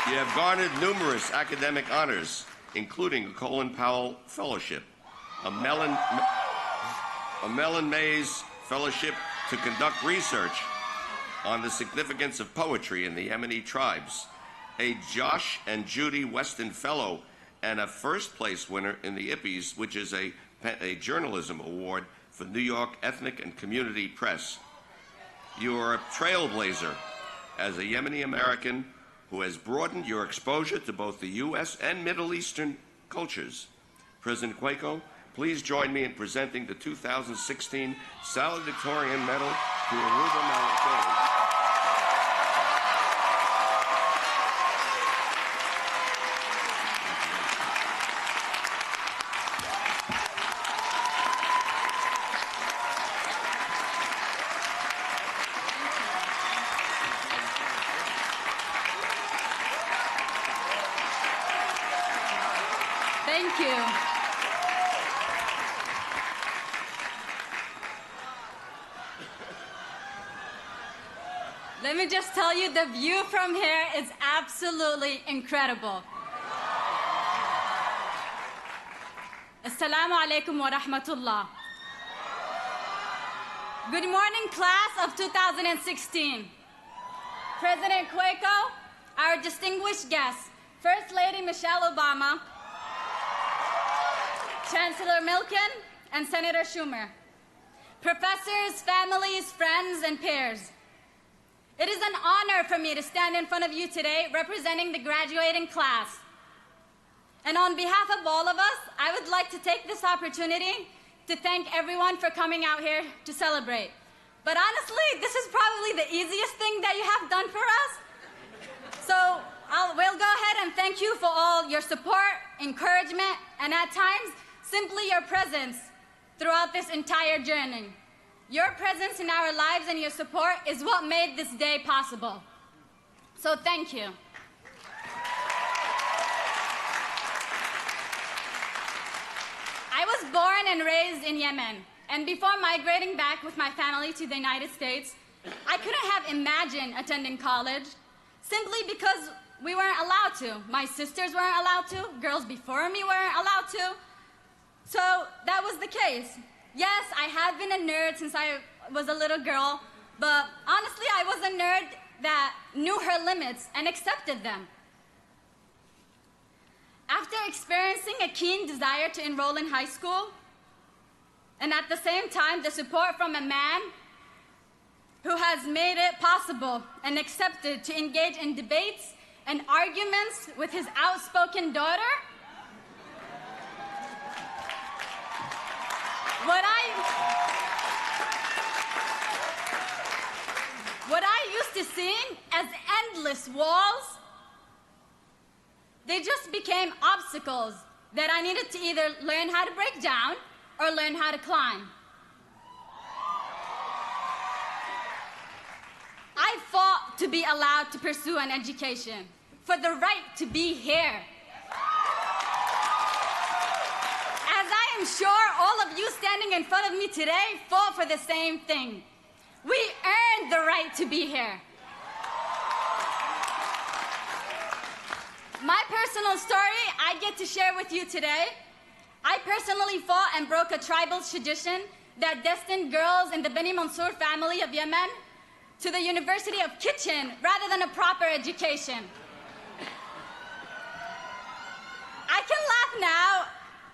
You have garnered numerous academic honors, including a Colin Powell Fellowship, a Mellon Mays Fellowship to conduct research on the significance of poetry in the Yemeni tribes, a Josh and Judy Weston Fellow, and a first-place winner in the IPPES, which is a journalism award for New York Ethnic and Community Press. You are a trailblazer as a Yemeni American who has broadened your exposure to both the U.S. and Middle Eastern cultures. President Cuoco, please join me in presenting the 2016 Salutatorian Medal to Aruba Malafay. Thank you. Let me just tell you, the view from here is absolutely incredible. Assalamu alaikum wa rahmatullah. Good morning, class of 2016. President Cuoco, our distinguished guests, First Lady Michelle Obama, Chancellor Milken, and Senator Schumer, professors, families, friends, and peers. It is an honor for me to stand in front of you today representing the graduating class. And on behalf of all of us, I would like to take this opportunity to thank everyone for coming out here to celebrate. But honestly, this is probably the easiest thing that you have done for us. So we'll go ahead and thank you for all your support, encouragement, and at times, simply your presence throughout this entire journey. Your presence in our lives and your support is what made this day possible. So thank you. I was born and raised in Yemen, and before migrating back with my family to the United States, I couldn't have imagined attending college simply because we weren't allowed to. My sisters weren't allowed to, girls before me weren't allowed to. So that was the case. Yes, I have been a nerd since I was a little girl, but honestly, I was a nerd that knew her limits and accepted them. After experiencing a keen desire to enroll in high school, and at the same time, the support from a man who has made it possible and accepted to engage in debates and arguments with his outspoken daughter, what I used to see as endless walls, they just became obstacles that I needed to either learn how to break down or learn how to climb. I fought to be allowed to pursue an education, for the right to be here. As I am sure all of you standing in front of me today fought for the same thing. We earned the right to be here. My personal story I get to share with you today. I personally fought and broke a tribal tradition that destined girls in the Beni Mansour family of Yemen to the University of Kitchen rather than a proper education. I can laugh now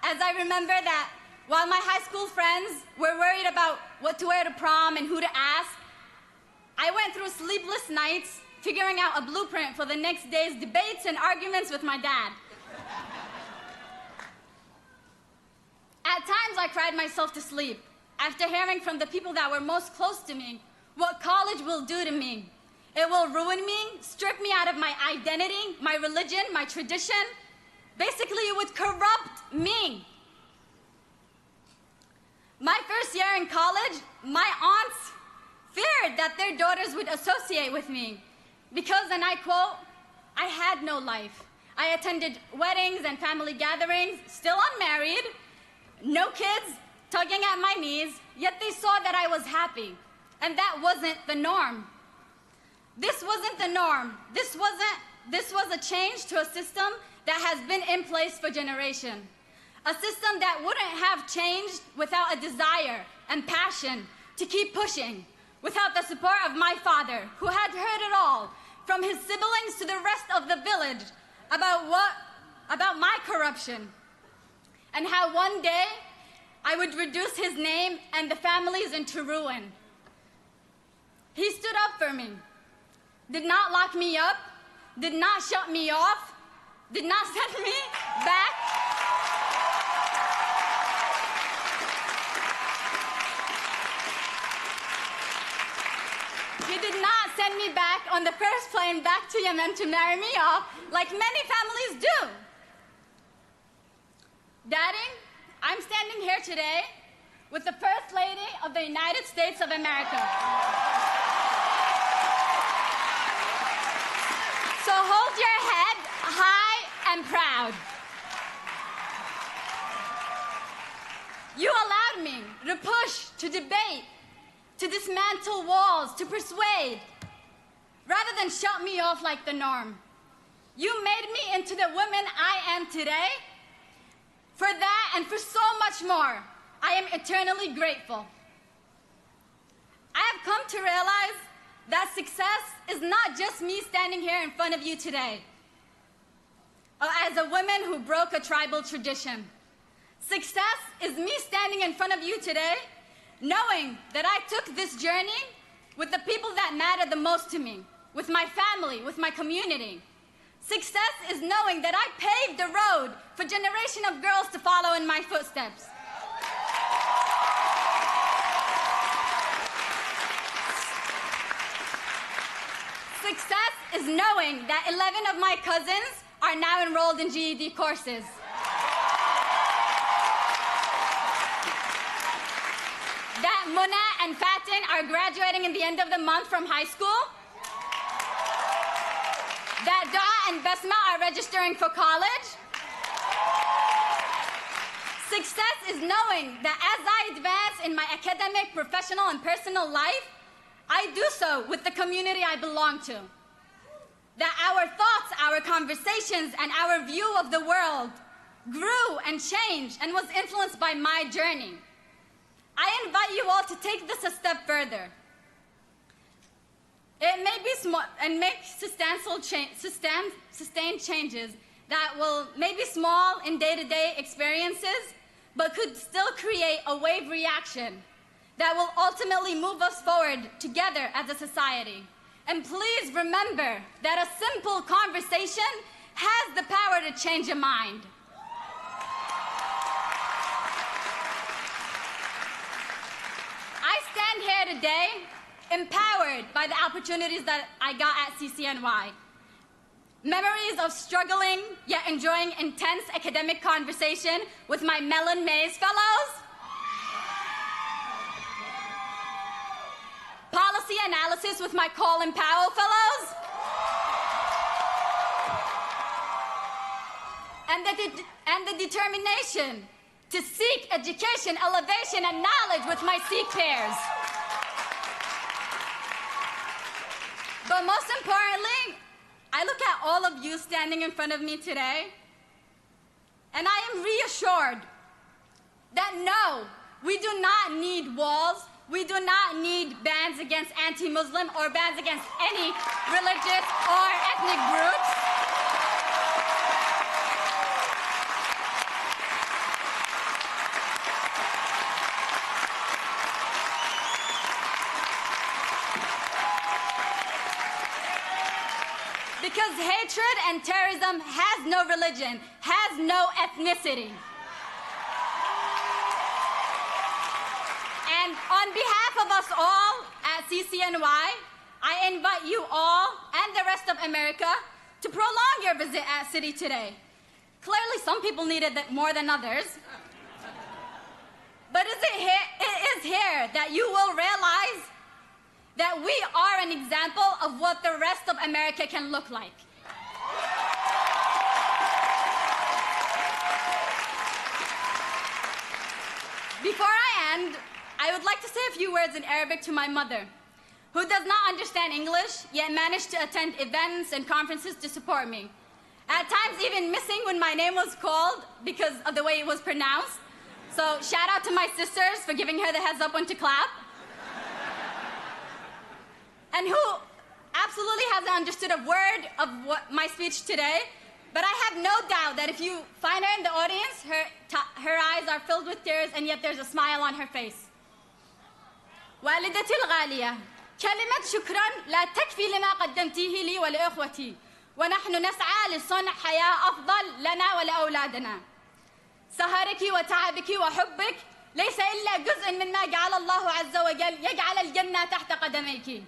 as I remember that while my high school friends were worried about what to wear to prom and who to ask, I went through sleepless nights figuring out a blueprint for the next day's debates and arguments with my dad. At times, I cried myself to sleep after hearing from the people that were most close to me what college will do to me. It will ruin me, strip me out of my identity, my religion, my tradition. Basically, it would corrupt me. My first year in college, my aunts feared that their daughters would associate with me because, and I quote, I had no life. I attended weddings and family gatherings, still unmarried, no kids, tugging at my knees, yet they saw that I was happy. And that wasn't the norm. This wasn't the norm. This wasn't this was a change to a system that has been in place for generations. A system that wouldn't have changed without a desire and passion to keep pushing, without the support of my father, who had heard it all, from his siblings to the rest of the village, about my corruption, and how one day I would reduce his name and the families into ruin. He stood up for me, did not lock me up, did not shut me off, did not send me back. He did not send me back on the first plane back to Yemen to marry me off like many families do. Daddy, I'm standing here today with the First Lady of the United States of America. So hold your head high and proud. You allowed me to push, to debate, to dismantle walls, to persuade, rather than shut me off like the norm. You made me into the woman I am today. For that and for so much more, I am eternally grateful. I have come to realize that success is not just me standing here in front of you today as a woman who broke a tribal tradition. Success is me standing in front of you today knowing that I took this journey with the people that matter the most to me, with my family, with my community. Success is knowing that I paved the road for a generation of girls to follow in my footsteps. Success is knowing that 11 of my cousins are now enrolled in GED courses. That Muna and Fatin are graduating in the end of the month from high school. That Da and Besma are registering for college. Success is knowing that as I advance in my academic, professional, and personal life, I do so with the community I belong to. That our thoughts, our conversations, and our view of the world grew and changed and was influenced by my journey. I invite you all to take this a step further. It may be small and make sustained changes that will maybe small in day-to-day experiences, but could still create a wave reaction that will ultimately move us forward together as a society. And please remember that a simple conversation has the power to change a mind. I stand here today empowered by the opportunities that I got at CCNY. Memories of struggling yet enjoying intense academic conversation with my Mellon Mays fellows. Policy analysis with my Colin Powell fellows. And the determination to seek education, elevation, and knowledge with my Sikh peers. But most importantly, I look at all of you standing in front of me today, and I am reassured that no, we do not need walls, we do not need bans against anti-Muslim or bans against any religious or ethnic groups. Because hatred and terrorism has no religion, has no ethnicity. And on behalf of us all at CCNY, I invite you all and the rest of America to prolong your visit at City today. Clearly, some people needed it more than others. But it is here that you will realize that we are an example of what the rest of America can look like. Before I end, I would like to say a few words in Arabic to my mother, who does not understand English, yet managed to attend events and conferences to support me. At times even missing when my name was called because of the way it was pronounced. So shout out to my sisters for giving her the heads up when to clap. And who absolutely hasn't understood a word of my speech today, but I have no doubt that if you find her in the audience, her eyes are filled with tears and yet there's a smile on her face. والدتي الغالية، كلمة شكراً لا تكفي لما قدمتيه لي ولأخوتي، ونحن نسعى لصنع حياة أفضل لنا ولأولادنا. سهرك وتعبك وحبك ليس إلا جزء مما جعل الله عز وجل يجعل الجنة تحت قدميك.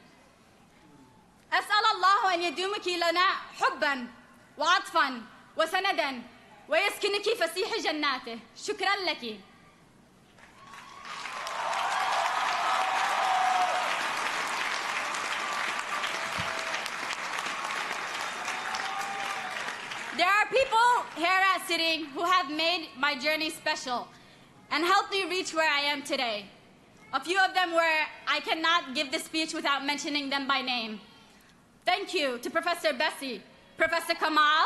أسأل الله أن يدومك لنا حباً وعطفاً وسنداً ويسكنك فسيح جناته. شكراً لك. There are people here at City who have made my journey special and helped me reach where I am today. A few of them where I cannot give this speech without mentioning them by name. Thank you to Professor Bessie, Professor Kamal,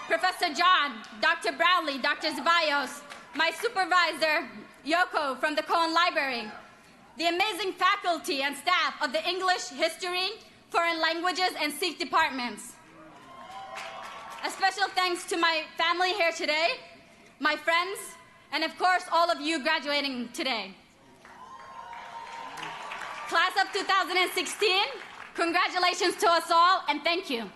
Professor John, Dr. Brownlee, Dr. Zeballos, my supervisor, Yoko from the Cohen Library, the amazing faculty and staff of the English, History, Foreign Languages, and Sikh departments. A special thanks to my family here today, my friends, and of course, all of you graduating today. Class of 2016, congratulations to us all, and thank you.